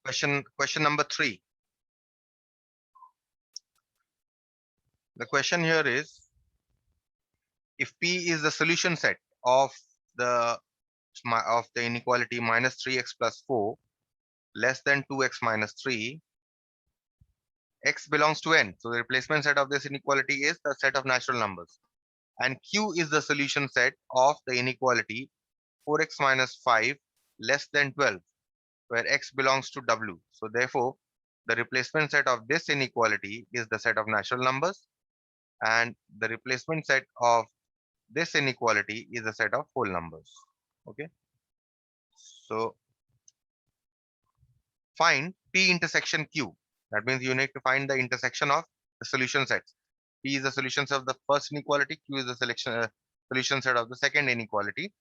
Question number 3. The question here is, if P is the solution set of the inequality minus 3x plus 4 less than 2x minus 3, x belongs to n. So the replacement set of this inequality is the set of natural numbers. And Q is the solution set of the inequality 4x minus 5 less than 12, where x belongs to W. So therefore, the replacement set of this inequality is the set of natural numbers, and the replacement set of this inequality is a set of whole numbers. Okay. So find P intersection Q. That means you need to find the intersection of the solution sets. P is the solution set of the first inequality. Q is the solution set of the second inequality.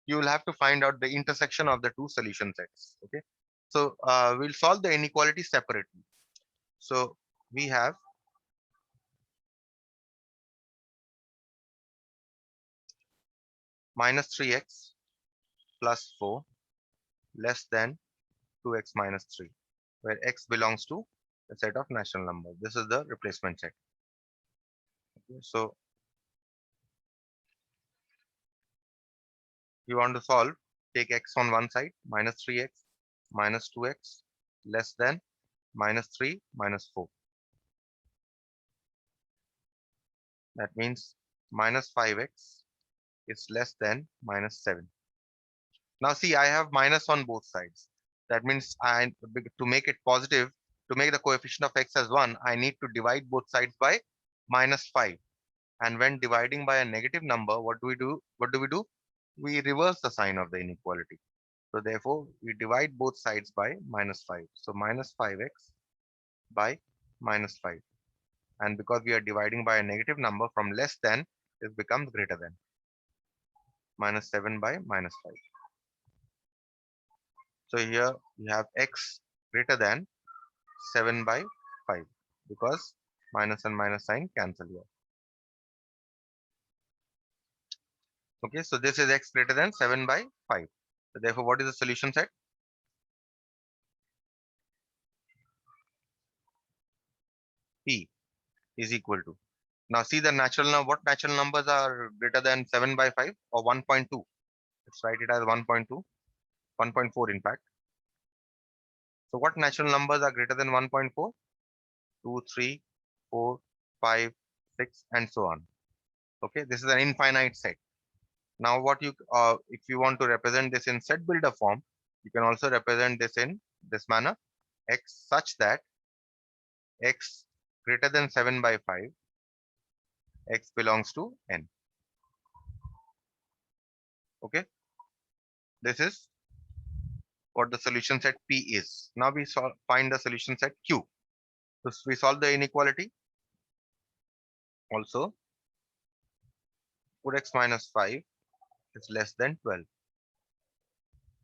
You will have to find out the intersection of the two solution sets. Okay. So we'll solve the inequality separately. So we have minus 3x plus 4 less than 2x minus 3, where x belongs to the set of natural numbers. This is the replacement set. Okay. So you want to solve, take x on one side, minus 3x minus 2x less than minus 3 minus 4. That means minus 5x is less than minus 7. Now see, I have minus on both sides. That means to make it positive, to make the coefficient of x as 1, I need to divide both sides by minus 5. And when dividing by a negative number, what do we do? We reverse the sign of the inequality. So therefore, we divide both sides by minus 5. So minus 5x by minus 5. And because we are dividing by a negative number, from less than, it becomes greater than. Minus 7 by minus 5. So here we have x greater than 7 by 5, because minus and minus sign cancel here. Okay, so this is x greater than 7 by 5. So therefore, what is the solution set? P is equal to. Now see the natural number. What natural numbers are greater than 7 by 5 or 1.2? Let's write it as 1.2, 1.4 in fact. So what natural numbers are greater than 1.4? 2, 3, 4, 5, 6, and so on. Okay, this is an infinite set. Now what you, if you want to represent this in set builder form, you can also represent this in this manner, x such that x greater than 7 by 5, x belongs to n. Okay, this is what the solution set P is. Now we find the solution set Q. So we solve the inequality. Also, 4x minus 5 is less than 12.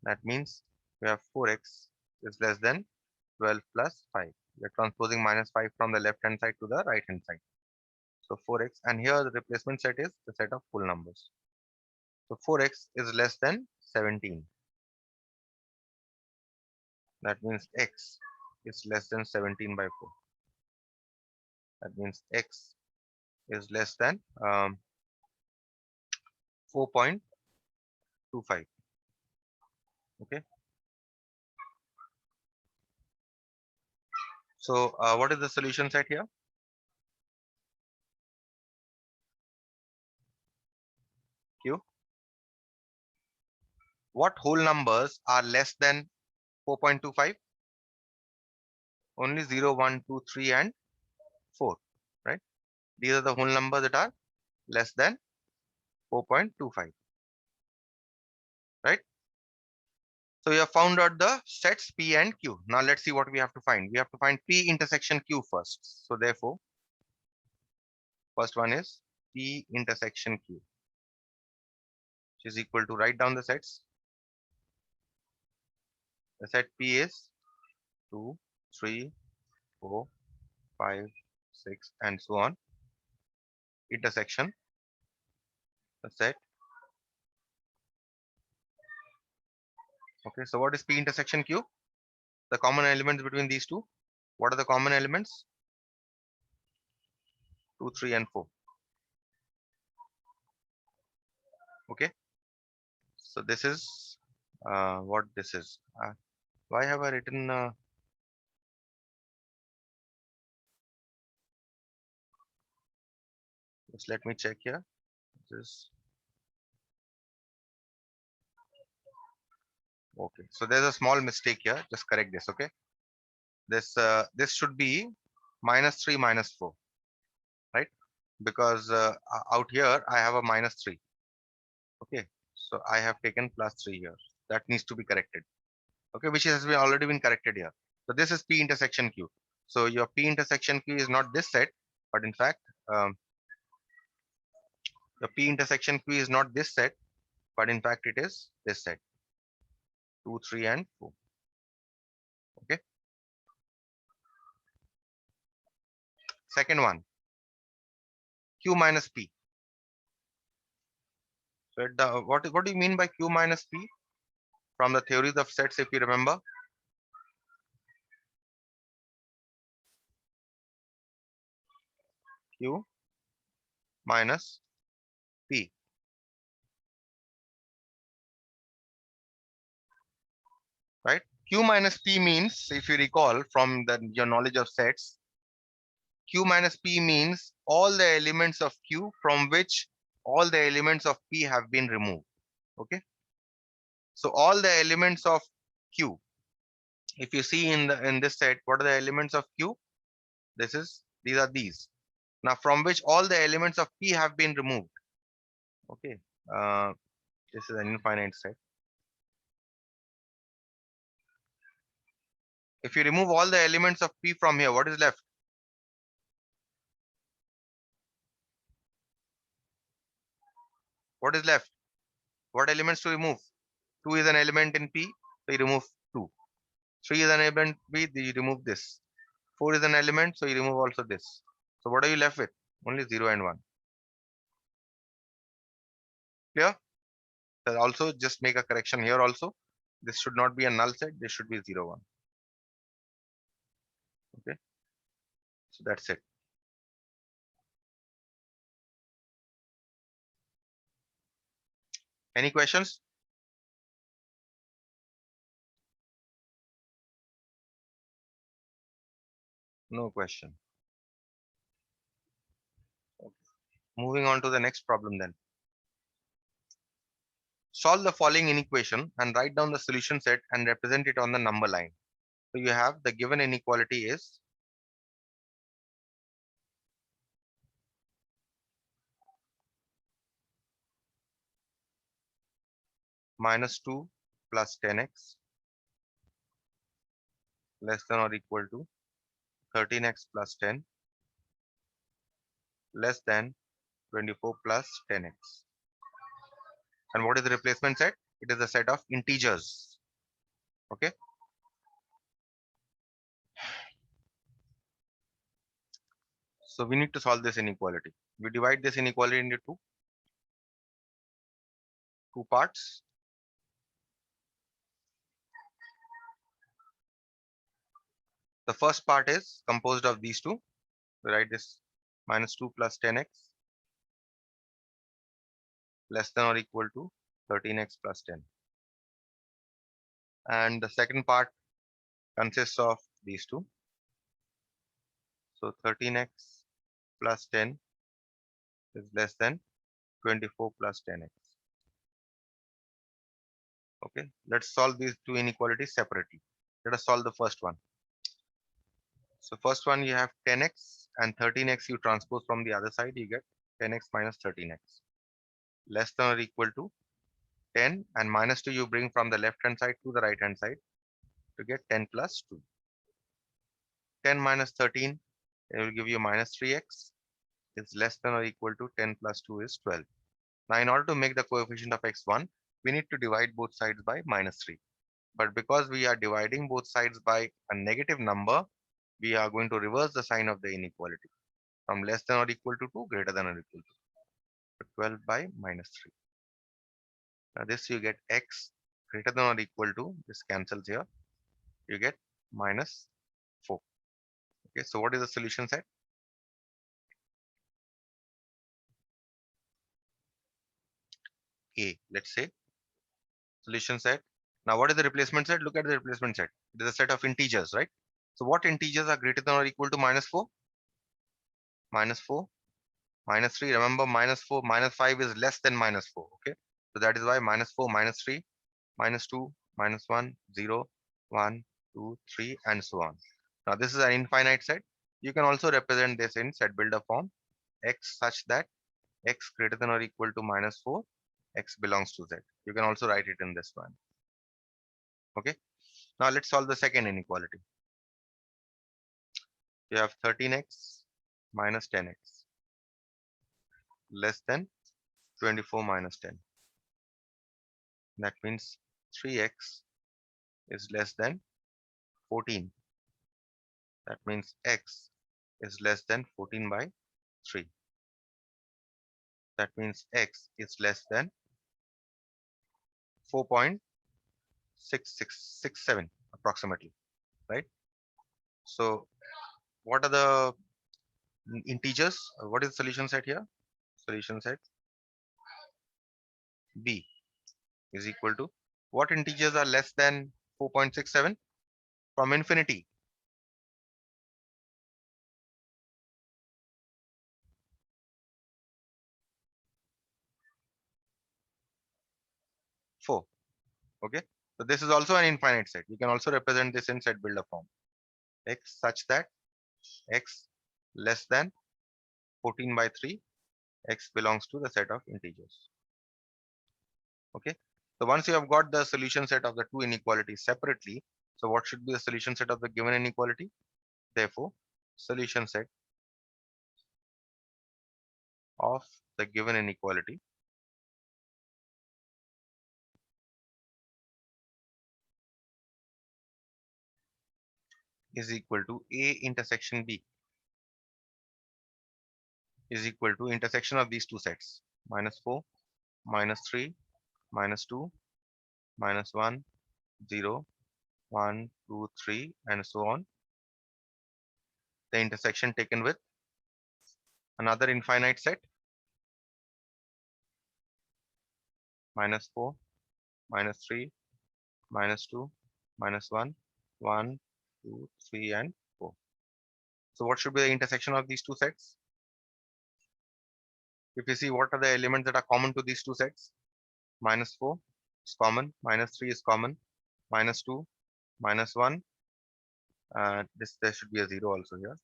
That means we have 4x is less than 12 plus 5. We are transposing minus 5 from the left hand side to the right hand side. So 4x, and here the replacement set is the set of full numbers. So 4x is less than 17. That means x is less than 17 by 4. That means x is less than 4.25. Okay. So what is the solution set here? Q. What whole numbers are less than 4.25? Only 0, 1, 2, 3, and 4, right? These are the whole numbers that are less than 4.25, right? So we have found out the sets P and Q. Now let's see what we have to find. We have to find P intersection Q first. So therefore, first one is P intersection Q, which is equal to, write down the sets. The set P is 2, 3, 4, 5, 6, and so on. Intersection the set. Okay, so what is P intersection Q? The common elements between these two. What are the common elements? 2, 3, and 4. Okay. So this is what this is. Why have I written? Just let me check here. This okay. So there's a small mistake here. Just correct this. Okay. This should be -3 -4, right? Because out here I have a -3. Okay. So I have taken +3 here. That needs to be corrected. Okay, which has been already been corrected here. So this is P intersection Q. So your P intersection Q is not this set, but in fact, the P intersection Q is not this set, but in fact it is this set, 2, 3, and 4. Okay. Second one, Q minus P. So what do you mean by Q minus P from the theories of sets, if you remember? Q minus P, right? Q minus P means, if you recall from your knowledge of sets, Q minus P means all the elements of Q from which all the elements of P have been removed. Okay. So all the elements of Q, if you see in this set, what are the elements of Q? These are these. Now from which all the elements of P have been removed. Okay. Uh, this is an infinite set. If you remove all the elements of P from here, what is left? What is left? What elements to remove? 2 is an element in P, so you remove 2. 3 is an element P, you remove this. 4 is an element, so you remove also this. So what are you left with? Only 0 and 1. Clear? So also just make a correction here also. This should not be a null set, this should be 0, 1. Okay, so that's it. Any questions? No question. Okay. Moving on to the next problem then. Solve the following inequation and write down the solution set and represent it on the number line. So you have the given inequality is -2 plus 10x less than or equal to 13x plus 10 less than 24 plus 10x. And what is the replacement set? It is a set of integers. Okay. So we need to solve this inequality. We divide this inequality into two parts. The first part is composed of these two. We write this -2 plus 10x less than or equal to 13x plus 10. And the second part consists of these two. So 13x plus 10 is less than 24 plus 10x. Okay, let's solve these two inequalities separately. Let us solve the first one. So first one, you have 10x and 13x you transpose from the other side, you get 10x minus 13x less than or equal to 10, and -2 you bring from the left hand side to the right hand side to get 10 plus 2. 10 minus 13, it will give you -3x is less than or equal to 10 plus 2 is 12. Now in order to make the coefficient of x1, we need to divide both sides by -3. But because we are dividing both sides by a negative number, we are going to reverse the sign of the inequality from less than or equal to 2 greater than or equal to 12 by -3. Now this you get x greater than or equal to, this cancels here, you get minus 4. Okay, so what is the solution set? A, let's say solution set. Now, what is the replacement set? Look at the replacement set. It is a set of integers, right? So, what integers are greater than or equal to minus 4? Minus 4, minus 3. Remember, minus 4, minus 5 is less than minus 4. Okay, so that is why minus 4, minus 3, minus 2, minus 1, 0, 1, 2, 3, and so on. Now, this is an infinite set. You can also represent this in set builder form x such that x greater than or equal to minus 4, x belongs to z. You can also write it in this one. Okay. Now let's solve the second inequality. You have 13x minus 10x less than 24 minus 10. That means 3x is less than 14. That means x is less than 14 by 3. That means x is less than 4.6667 approximately, right? So what are the integers? What is the solution set here? Solution set b is equal to what integers are less than 4.67 from infinity? 4. Okay, so this is also an infinite set. You can also represent this in set builder form. X such that x less than 14 by 3, x belongs to the set of integers. Okay, so once you have got the solution set of the two inequalities separately, so what should be the solution set of the given inequality? Therefore, solution set of the given inequality is equal to A intersection B is equal to intersection of these two sets, minus 4, minus 3, minus 2, minus 1, 0, 1, 2, 3, and so on. The intersection taken with another infinite set, minus 4, minus 3, minus 2, minus 1, 1, 2, 3, and 4. So what should be the intersection of these two sets? If you see what are the elements that are common to these two sets, minus 4 is common, minus 3 is common, minus 2, minus 1, this there should be a 0 also here.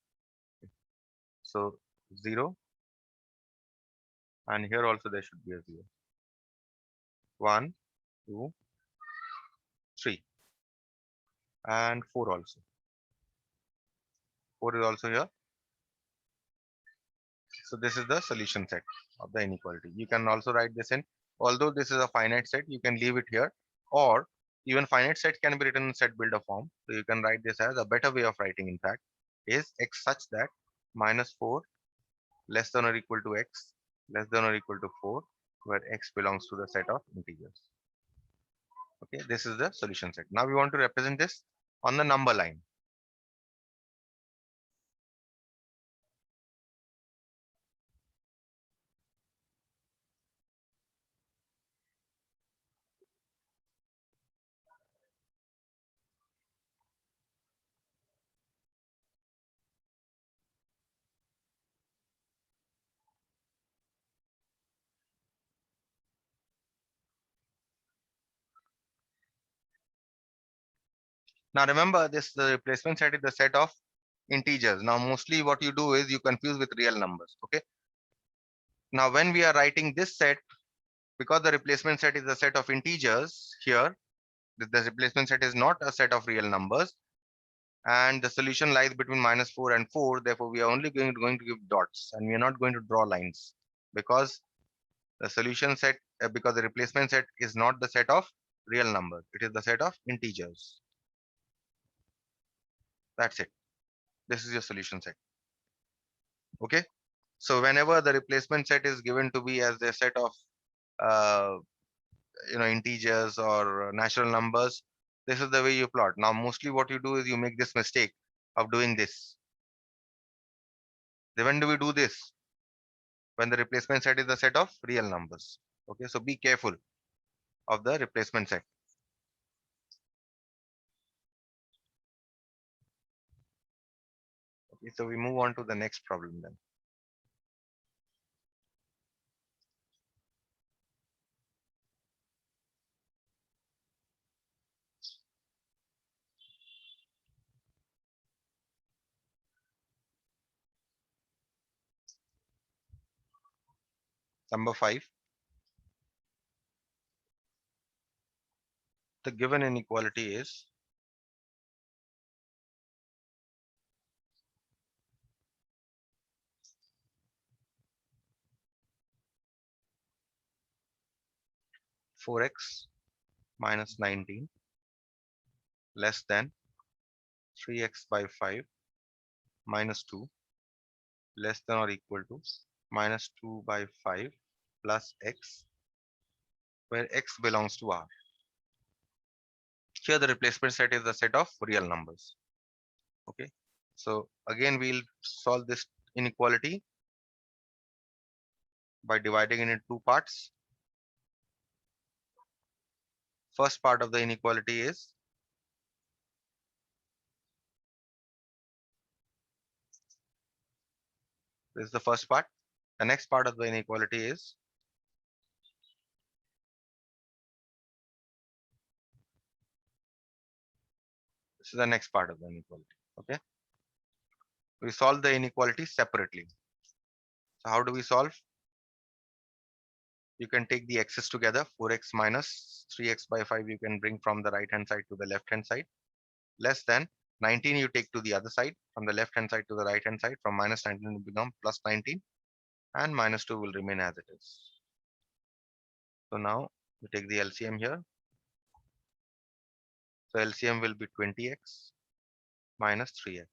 So 0, and here also there should be a 0. 1, 2, 3, and 4 also. 4 is also here. So this is the solution set of the inequality. You can also write this in, although this is a finite set, you can leave it here, or even finite set can be written in set builder form. So you can write this as a better way of writing, in fact, is x such that minus 4 less than or equal to x less than or equal to 4, where x belongs to the set of integers. Okay, this is the solution set. Now we want to represent this on the number line. Now remember, this the replacement set is the set of integers. Now mostly what you do is you confuse with real numbers. Okay. Now when we are writing this set, because the replacement set is a set of integers here, the replacement set is not a set of real numbers, and the solution lies between minus 4 and 4. Therefore, we are only going to give dots, and we are not going to draw lines, because the solution set, because the replacement set is not the set of real numbers. It is the set of integers. That's it. This is your solution set. Okay. So whenever the replacement set is given to be as a set of uh, integers or natural numbers, This is the way you plot. Now, mostly what you do is you make this mistake of doing this. Then when do we do this? When the replacement set is the set of real numbers. Okay, so be careful of the replacement set. Okay, so we move on to the next problem then. Number 5. The given inequality is 4x minus 19 less than 3x by 5 minus 2 less than or equal to minus 2 by 5 plus x, where x belongs to R. Here the replacement set is the set of real numbers. Okay, so again we'll solve this inequality by dividing it into two parts. First part of the inequality is this is the first part. The next part of the inequality is this is the next part of the inequality. Okay, we solve the inequality separately. So how do we solve? You can take the x's together. 4x minus 3x by 5 you can bring from the right hand side to the left hand side, less than 19 you take to the other side, from the left hand side to the right hand side, from minus 19 will become plus 19, and minus 2 will remain as it is. So now we take the LCM here. So LCM will be 20x minus 3x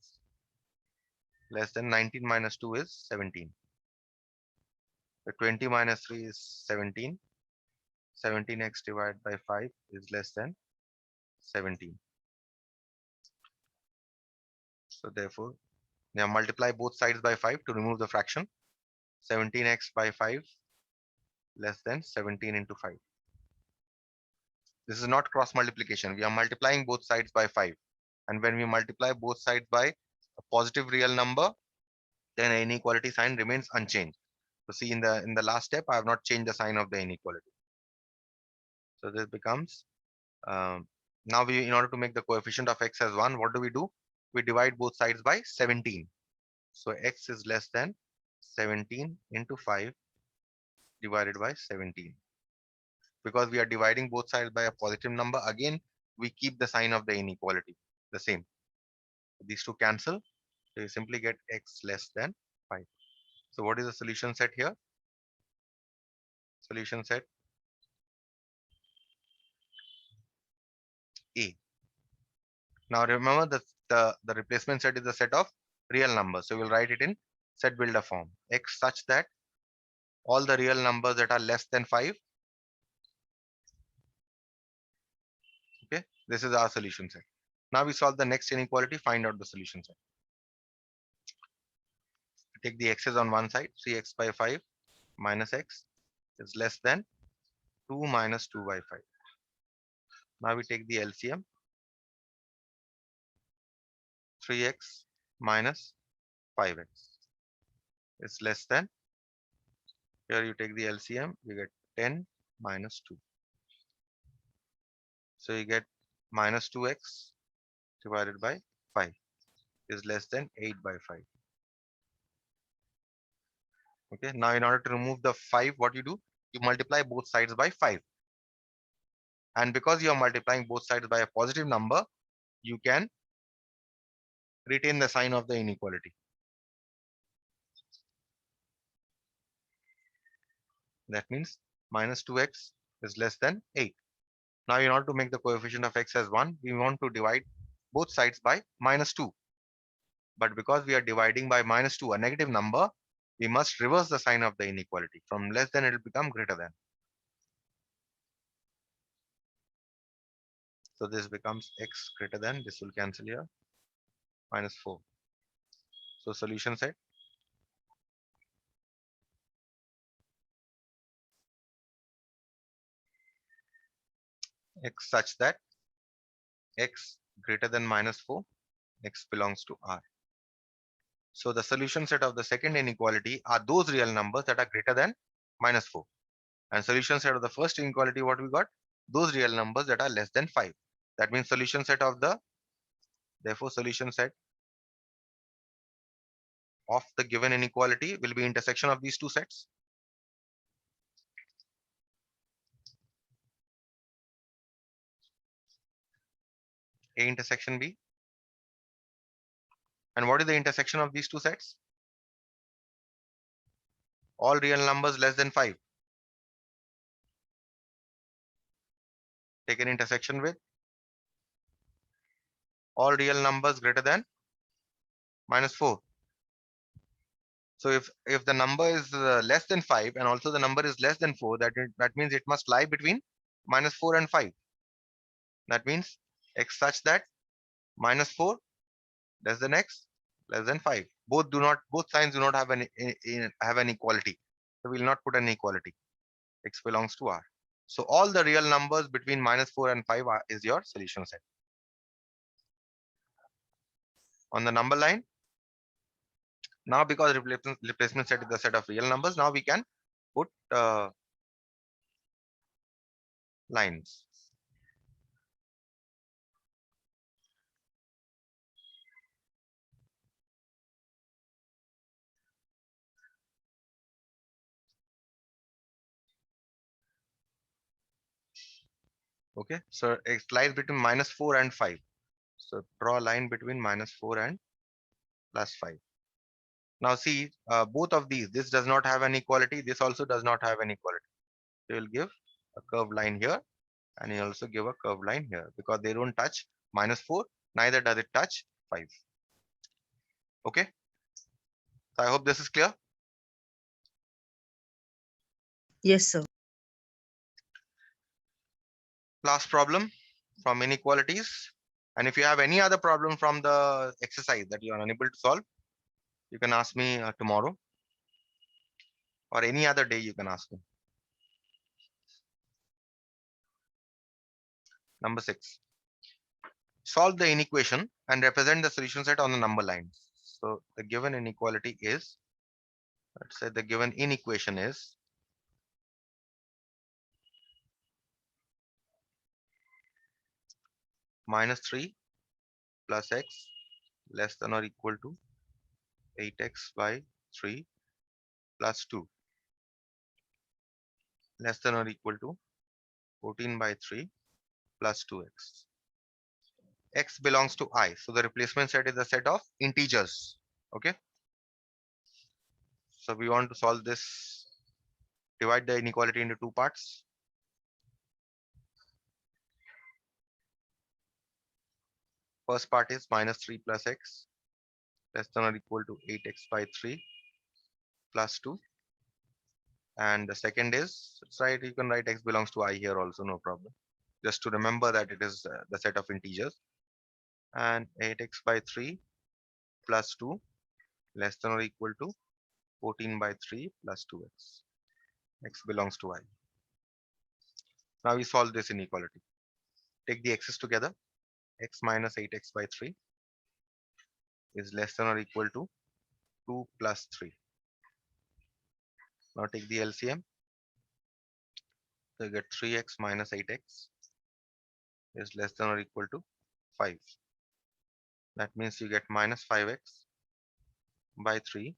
less than 19 minus 2 is 17. The 20 minus 3 is 17. 17x divided by 5 is less than 17. So therefore, now multiply both sides by 5 to remove the fraction. 17x by 5 less than 17 into 5. This is not cross multiplication. We are multiplying both sides by 5. And when we multiply both sides by a positive real number, then inequality sign remains unchanged. So see, in the last step, I have not changed the sign of the inequality. So this becomes now we, in order to make the coefficient of x as 1, what do? We divide both sides by 17. So x is less than 17 into 5 divided by 17. Because we are dividing both sides by a positive number, again we keep the sign of the inequality the same. These two cancel, so you simply get x less than 5. So what is the solution set here? Solution set A. Now remember the replacement set is the set of real numbers, so we'll write it in set builder form. X such that all the real numbers that are less than 5. Okay, this is our solution set. Now we solve the next inequality, find out the solution set. Take the x's on one side, 3x by 5 minus x is less than 2 minus 2 by 5. Now we take the LCM. 3x minus 5x is less than, here you take the LCM, you get 10 minus 2. So you get minus 2x divided by 5 is less than 8 by 5. Okay, now in order to remove the 5, what you do? You multiply both sides by 5. And because you are multiplying both sides by a positive number, you can retain the sign of the inequality. That means minus 2x is less than 8. Now in order to make the coefficient of x as 1, we want to divide both sides by minus 2. But because we are dividing by minus 2, a negative number, we must reverse the sign of the inequality. From less than, it will become greater than. So this becomes x greater than, this will cancel here, minus 4. So solution set, x such that x greater than minus 4, x belongs to R. So the solution set of the second inequality are those real numbers that are greater than minus 4. And solution set of the first inequality, what we got? Those real numbers that are less than 5. That means solution set of the, therefore solution set of the given inequality will be intersection of these two sets. A intersection B. And what is the intersection of these two sets? All real numbers less than 5. Take an intersection with all real numbers greater than minus 4. So if the number is less than 5 and also the number is less than 4, that means it must lie between minus 4 and 5. That means x such that minus 4 less than x less than 5. Both signs do not have an equality. So we will not put an equality. X belongs to R. So all the real numbers between minus 4 and 5 is your solution set. On the number line, now because replacement set is the set of real numbers, now we can put lines. Okay, so it lies between minus 4 and 5. So draw a line between minus 4 and plus 5. Now see, both of these, this does not have an equality, this also does not have an equality. So you'll give a curved line here, and you also give a curved line here, because they don't touch minus 4, neither does it touch 5. Okay, so I hope this is clear. Yes, sir. Last problem from inequalities. And if you have any other problem from the exercise that you are unable to solve, you can ask me tomorrow, or any other day you can ask me. Number 6. Solve the inequation and represent the solution set on the number line. So the given inequality is, let's say the given inequation is minus 3 plus x less than or equal to 8x by 3 plus 2 less than or equal to 14 by 3 plus 2x. X belongs to I. So the replacement set is a set of integers. Okay. So we want to solve this, divide the inequality into two parts. First part is minus 3 plus x less than or equal to 8x by 3 plus 2. And the second is, right, you can write x belongs to I here also, no problem. Just to remember that it is the set of integers. And 8x by 3 plus 2 less than or equal to 14 by 3 plus 2x. X belongs to I. Now we solve this inequality. Take the x's together. X minus 8x by 3 is less than or equal to 2 plus 3. Now take the LCM. So you get 3x minus 8x is less than or equal to 5. That means you get minus 5x by 3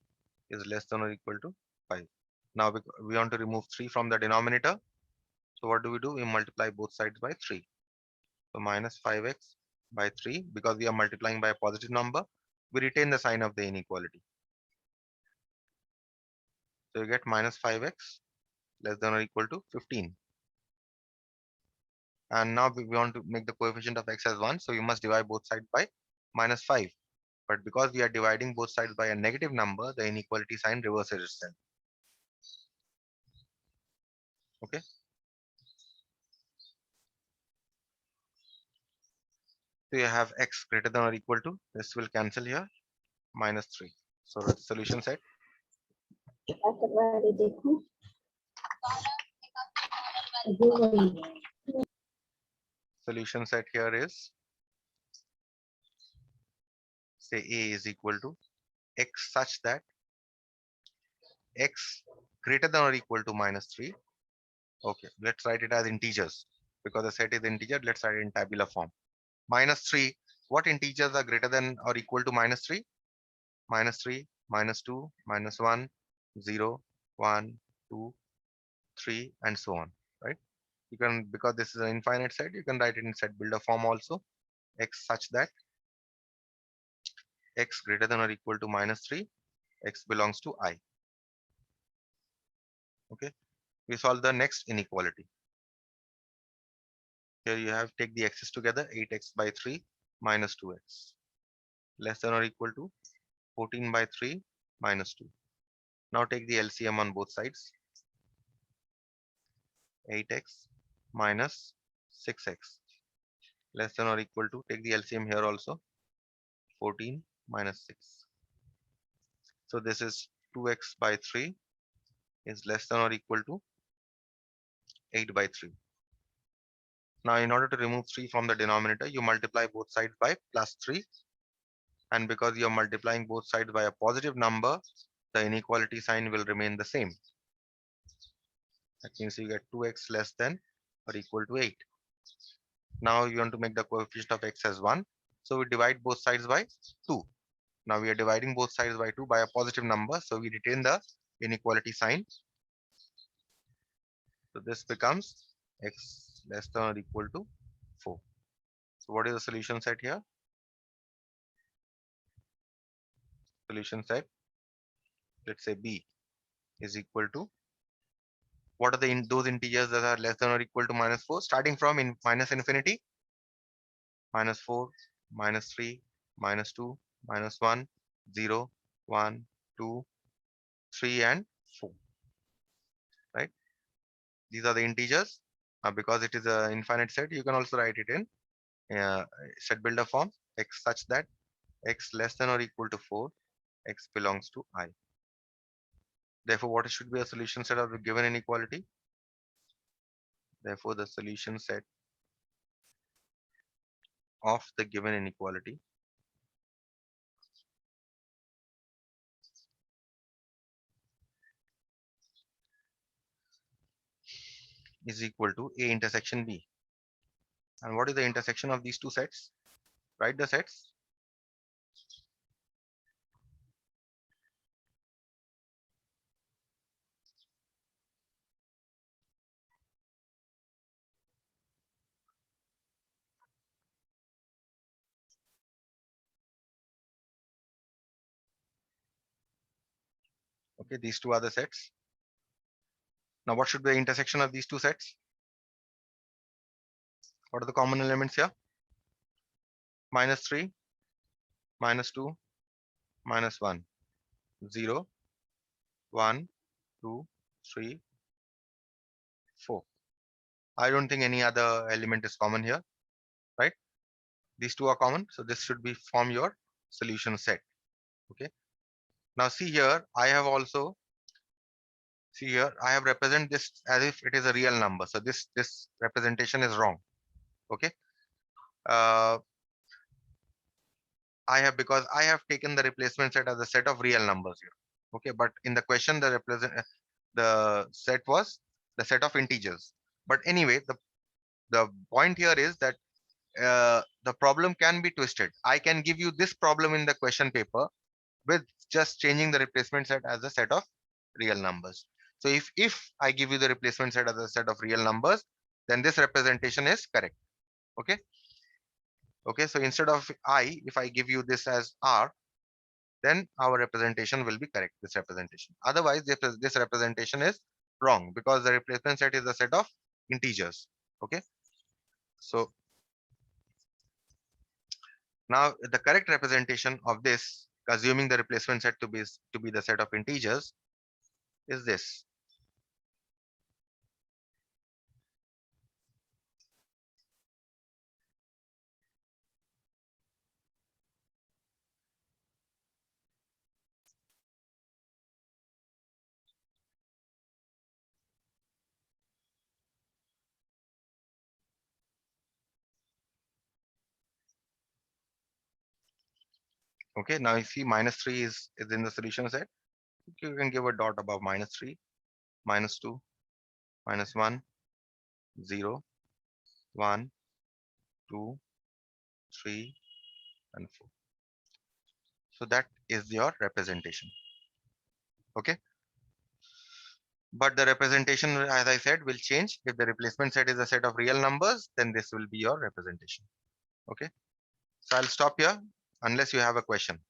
is less than or equal to 5. Now we want to remove 3 from the denominator. So what do? We multiply both sides by 3. So minus 5x by 3, because we are multiplying by a positive number, we retain the sign of the inequality. So you get minus 5x less than or equal to 15. And now we want to make the coefficient of x as 1. So you must divide both sides by minus 5. But because we are dividing both sides by a negative number, the inequality sign reverses itself. Okay. So you have x greater than or equal to, this will cancel here, minus 3. So the solution set, solution set here is, say a is equal to x such that x greater than or equal to minus 3. Okay, let's write it as integers because the set is integer. Let's write it in tabular form. Minus 3, what integers are greater than or equal to minus 3? Minus 3, minus 2, minus 1, 0, 1, 2, 3, and so on, right? You can, because this is an infinite set, you can write it in set builder form also. X such that x greater than or equal to minus 3, x belongs to I. Okay, we solve the next inequality. Here you have take the x's together, 8x by 3 minus 2x less than or equal to 14 by 3 minus 2. Now take the LCM on both sides. 8x minus 6x less than or equal to, take the LCM here also, 14 minus 6. So this is 2x by 3 is less than or equal to 8 by 3. Now in order to remove 3 from the denominator, you multiply both sides by plus 3. And because you are multiplying both sides by a positive number, the inequality sign will remain the same. That means you get 2x less than or equal to 8. Now you want to make the coefficient of x as 1. So we divide both sides by 2. Now we are dividing both sides by 2 by a positive number. So we retain the inequality sign. So this becomes x less than or equal to 4. So what is the solution set here? Solution set, let's say b is equal to, what are the those integers that are less than or equal to minus 4, starting from in minus infinity, minus 4, minus 3, minus 2, minus 1, 0, 1, 2, 3, and 4, right? These are the integers. Because it is an infinite set, you can also write it in set builder form, x such that x less than or equal to 4, x belongs to I. Therefore, what should be a solution set of the given inequality? Therefore, the solution set of the given inequality is equal to A intersection B. And what is the intersection of these two sets? Write the sets. Okay, these two are the sets. Now, what should be the intersection of these two sets? What are the common elements here? Minus 3, minus 2, minus 1, 0, 1, 2, 3, 4. I don't think any other element is common here, right? These two are common, so this should be form your solution set. Okay. Now see here, I have also, see here, I have represent this as if it is a real number. So this representation is wrong. Okay. Because I have taken the replacement set as a set of real numbers here. Okay, but in the question the set was the set of integers. But anyway, the point here is that the problem can be twisted. I can give you this problem in the question paper with just changing the replacement set as a set of real numbers. So if I give you the replacement set as a set of real numbers, then this representation is correct. Okay. Okay, so instead of I, if I give you this as R, then our representation will be correct, this representation. Otherwise, this representation is wrong because the replacement set is a set of integers. Okay. So now the correct representation of this, assuming the replacement set to be the set of integers, is this. Okay, now you see -3 is in the solution set. You can give a dot above -3, -2, -1, 0, 1, 2, 3, and 4. So that is your representation. Okay. But the representation, as I said, will change. If the replacement set is a set of real numbers, then this will be your representation. Okay. So I'll stop here unless you have a question.